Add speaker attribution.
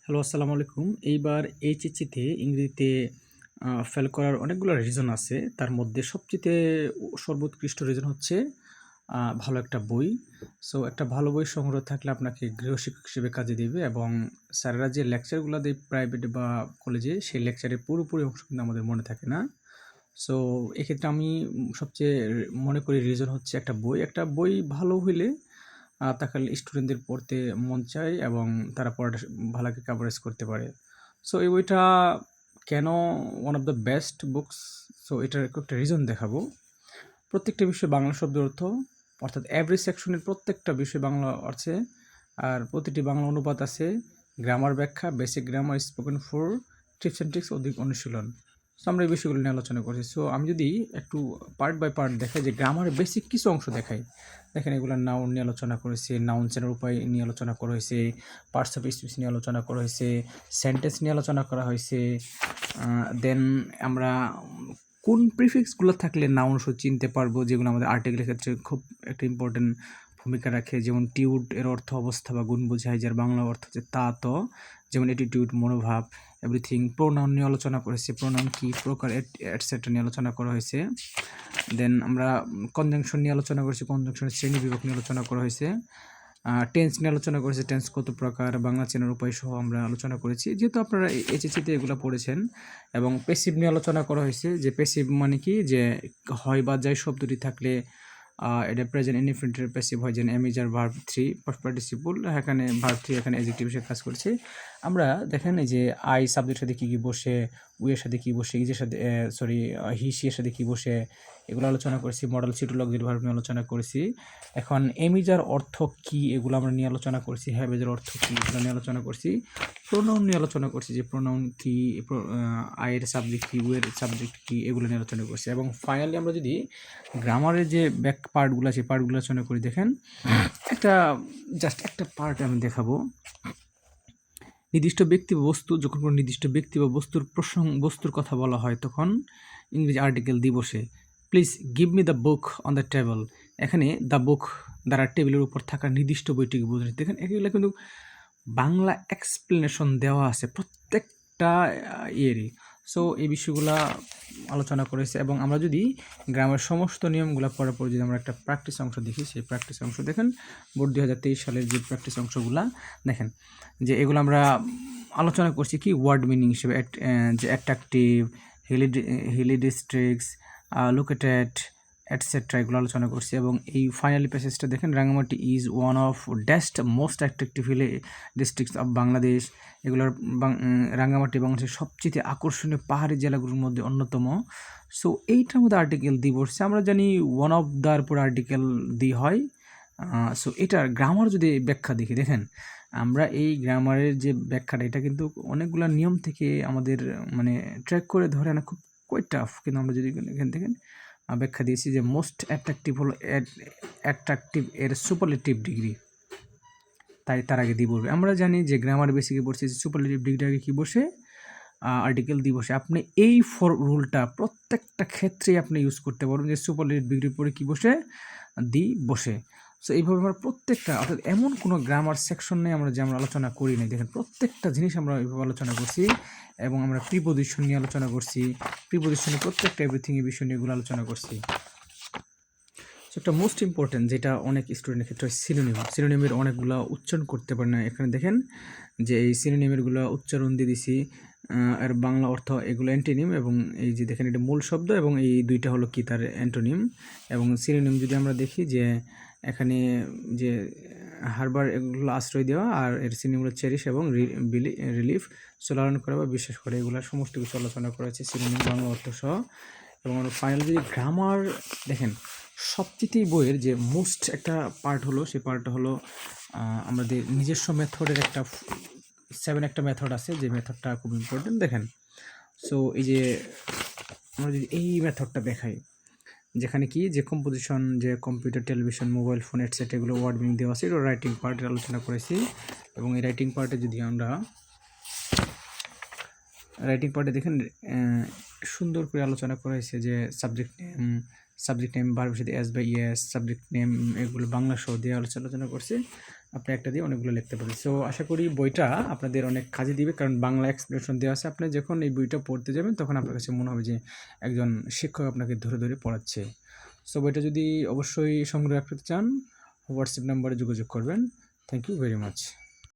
Speaker 1: Hello, আসসালামু আলাইকুম। এইবার এইচএসসিতে ইংরেজিতে ফেল করার অনেকগুলো রিজন আছে। তার মধ্যে সবচাইতে সর্বোৎকৃষ্ট রিজন হচ্ছে ভালো একটা বই। সো একটা ভালো বই সংগ্রহ থাকলে আপনাকে গৃহশিক্ষক হিসেবে কাজে দিবে এবং স্যারেরা যে লেকচারগুলো দেয় প্রাইভেটে বা কলেজে, সেই লেকচারের পুরোপুরি অংশ কিন্তু আমাদের মনে থাকে না। সো এক্ষেত্রে আমি সবচেয়ে মনে করি রিজন হচ্ছে একটা বই ভালো হইলে তাহলে স্টুডেন্টদের পড়তে মন চায় এবং তারা পড়াটা ভালোকে কাভারেজ করতে পারে। সো এই বইটা কেন one of the best books? So এটার একটা রিজন দেখাবো। প্রত্যেকটা বিষয়ে বাংলা শব্দের অর্থ, অর্থাৎ এভরি সেকশনের প্রত্যেকটা বিষয় বাংলা আছে, আর প্রতিটি বাংলা অনুপাত আছে, গ্রামার ব্যাখ্যা, basic grammar, spoken for, tips and tricks, অধিক অনুশীলন। সো আমরা এই বিষয়গুলো নিয়ে আলোচনা করছি। সো আমি যদি একটু পার্ট বাই পার্ট দেখাই, যে গ্রামারের বেসিক কিছু অংশ দেখাই, দেখেন এগুলো নাউন নিয়ে আলোচনা করেছে, নাউন চেনার উপায় নিয়ে আলোচনা করা হয়েছে, পার্টস অফ স্পিচ নিয়ে আলোচনা করা হয়েছে, সেন্টেন্স নিয়ে আলোচনা করা হয়েছে। দেন আমরা কোন প্রিফিক্সগুলো থাকলে নাউন চিনতে পারবো, যেগুলো আমাদের আর্টিকেলের ক্ষেত্রে খুব একটা ইম্পর্টেন্ট ভূমিকা রাখে। যেমন টিউড এর অর্থ অবস্থা বা গুণ বোঝায়, যার বাংলা অর্থ হচ্ছে তা তো, যেমন অ্যাটিটিউড মনোভাব, এভরিথিং। প্রোনাউন নিয়ে আলোচনা করেছে, প্রোনাউন কি প্রকার, এটসেট্রা নিয়ে আলোচনা করা হয়েছে। দেন আমরা কনজাংশন নিয়ে আলোচনা করেছি, কনজাংশনের শ্রেণী বিভাগ নিয়ে আলোচনা করা হয়েছে। টেন্স নিয়ে আলোচনা করেছে, টেন্স কত প্রকার, বাংলা চেনার উপায় সহ আমরা আলোচনা করেছি, যেহেতু আপনারা এইচএসসিতে এগুলো পড়েছেন। এবং প্যাসিভ নিয়ে আলোচনা করা হয়েছে, যে প্যাসিভ মানে কি, যে হয় বা যায় শব্দটি থাকলে এটা প্রেজেন্ট ইনডিফিনিটের প্যাসিভ হয়, যেন am is are verb 3 past participle, এখানে ভার্ব 3 এখানে অ্যাডজেক্টিভ হিসেবে কাজ করছে। আমরা দেখেন এই যে আই সাবজেক্টের সাথে কী কী বসে, উই এর সাথে কী বসে, ইজের সাথে হি সি এর সাথে কী বসে, এগুলো আলোচনা করেছি। মডেল সিটোলজির ভার্ব নিয়ে আলোচনা করেছি। এখন এমিজার অর্থ কি, এগুলো আমরা নিয়ে আলোচনা করছি। হ্যাভেজের অর্থ কি, এগুলো নিয়ে আলোচনা করছি। প্রোনাউন নিয়ে আলোচনা করছি, যে প্রোনাউন কি, আয়ের সাবজেক্ট কি, উয়ের সাবজেক্ট কি, এগুলো নিয়ে আলোচনা করছি। এবং ফাইনালি আমরা যদি গ্রামারের যে ব্যাক পার্টগুলো আছে, পার্টগুলো আলোচনা করি। দেখেন জাস্ট একটা পার্ট আমি দেখাবো। নির্দিষ্ট ব্যক্তি বা বস্তু, যখন কোনো নির্দিষ্ট ব্যক্তি বা বস্তুর কথা বলা হয়, তখন ইংরেজি আর্টিকেল দি বসে। Please give me the book on the table. এখানে দ্য বুক দ্বারা টেবিলের উপর থাকা নির্দিষ্ট বইটিকে বোঝাচ্ছে। দেখেন এগুলো কিন্তু বাংলা এক্সপ্লেনেশন দেওয়া আছে প্রত্যেকটা ইয়েরই। সো এই বিষয়গুলা আলোচনা করেছে। এবং আমরা যদি গ্রামের সমস্ত নিয়মগুলো পড়ার পর যদি আমরা একটা প্র্যাকটিস অংশ দেখি, সেই প্র্যাকটিস অংশ দেখেন বোর্ড 2023 সালের যে প্র্যাকটিস অংশগুলা দেখেন, যে এগুলো আমরা আলোচনা করছি কি ওয়ার্ড মিনিং হিসেবে, যে attractive, hilly districts, located, etcetera, এগুলো আলোচনা করছি। এবং এই ফাইনালি প্যাসেজটা দেখেন, রাঙ্গামাটি ইজ ওয়ান অফ ডেস্ট most attractive hilly districts of Bangladesh. এগুলোর রাঙ্গামাটি বাংলাদেশের সবচেয়ে আকর্ষণীয় পাহাড়ি জেলাগুলোর মধ্যে অন্যতম। সো এইটার মধ্যে আর্টিকেল দি বসছে। আমরা জানি ওয়ান অফ দ্যার পর আর্টিকেল দি হয়। সো এটার গ্রামার যদি ব্যাখ্যা দেখি, দেখেন আমরা এই গ্রামারের যে ব্যাখ্যাটা, এটা কিন্তু অনেকগুলো নিয়ম থেকে আমাদের মানে ট্র্যাক করে ধরে আনা খুব কোয়াইট টাফ। কিন্তু আমরা যদি এখান থেকে ব্যাখ্যা দিয়েছি, যে মোস্ট অ্যাট্রাকটিভ হলো অ্যাট্রাকটিভ এর সুপারলেটিভ ডিগ্রি, তাই তার আগে দি বলবে। আমরা জানি যে গ্রামার বেসিকে পড়ছি, যে সুপারলেটিভ ডিগ্রি আগে কী বসে, আর্টিকেল দি বসে। আপনি এই রুলটা প্রত্যেকটা ক্ষেত্রেই আপনি ইউজ করতে পারবেন, যে সুপারলেটিভ ডিগ্রির পরে কী বসে, দি বসে। সো এইভাবে আমরা প্রত্যেকটা, অর্থাৎ এমন কোনো গ্রামার সেকশন নেই আমরা যে আমরা আলোচনা করি নাই। দেখেন প্রত্যেকটা জিনিস আমরা এইভাবে আলোচনা করছি। এবং আমরা প্রিপোজিশন নিয়ে আলোচনা করছি, প্রিপোজিশনের প্রত্যেকটা এভরিথিং এই বিষয় নিয়ে এগুলো আলোচনা করছি। সো একটা মোস্ট ইম্পর্টেন্ট, যেটা অনেক স্টুডেন্টের ক্ষেত্রে সিনোনিম, সিনোনিমের অনেকগুলো উচ্চারণ করতে পারে না। এখানে দেখেন যে এই সিনোনিমেরগুলো উচ্চারণ দিয়ে দিছি, এর বাংলা অর্থ, এগুলো অ্যান্টোনিম। এবং এই যে দেখেন এটা মূল শব্দ, এবং এই দুইটা হলো কি তার অ্যান্টোনিম। এবং সিনোনিম যদি আমরা দেখি, যে এখানে যে হারবার, এগুলো আশ্রয় দেওয়া, আর এর সিনোনিমগুলো চেরিশ এবং রিলিফ, লালন করা বা বিশ্বাস করে, এগুলো সমস্ত কিছু আলোচনা করা হয়েছে সিনোনিম বাংলা অর্থ সহ। এবং ফাইনালি যদি গ্রামার দেখেন, সবচেয়ে বইয়ের যে মোস্ট একটা পার্ট হলো, সেই পার্টটা হলো আমাদের নিজস্ব মেথডের একটা 7 একটা মেথড আছে, যে মেথডটা খুব ইম্পর্টেন্ট। দেখেন, সো এই যে আমরা যদি এই মেথডটা দেখাই, যেখানে কি, যে কম্পোজিশন, যে computer, television, mobile phone, etcetera, এগুলো ওয়ার্ড মিনিং দেওয়া আছে, এটা রাইটিং পার্টের আলোচনা করেছি। এবং এই রাইটিং পার্টে যদি আমরা দেখেন সুন্দর করে আলোচনা করা হয়েছে, যে সাবজেক্ট নেম, সাবজেক্ট নেম ভার্বের সাথে এস বা ইয়েস, সাবজেক্ট নেম এগুলো বাংলা সহ দিয়ে আলোচনা করছি। আপনি একটা দিয়ে অনেকগুলো লিখতে পারেন। সো আশা করি বইটা আপনাদের অনেক কাজে দিবে, কারণ বাংলা এক্সপ্লেনেশন দেওয়া আছে। আপনি যখন এই বইটা পড়তে যাবেন তখন আপনার কাছে মনে হবে যে একজন শিক্ষক আপনাকে ধরে ধরে পড়াচ্ছে। সো বইটা যদি অবশ্যই সংগ্রহ করতে চান হোয়াটসঅ্যাপ নাম্বারে যোগাযোগ করবেন। Thank you very much.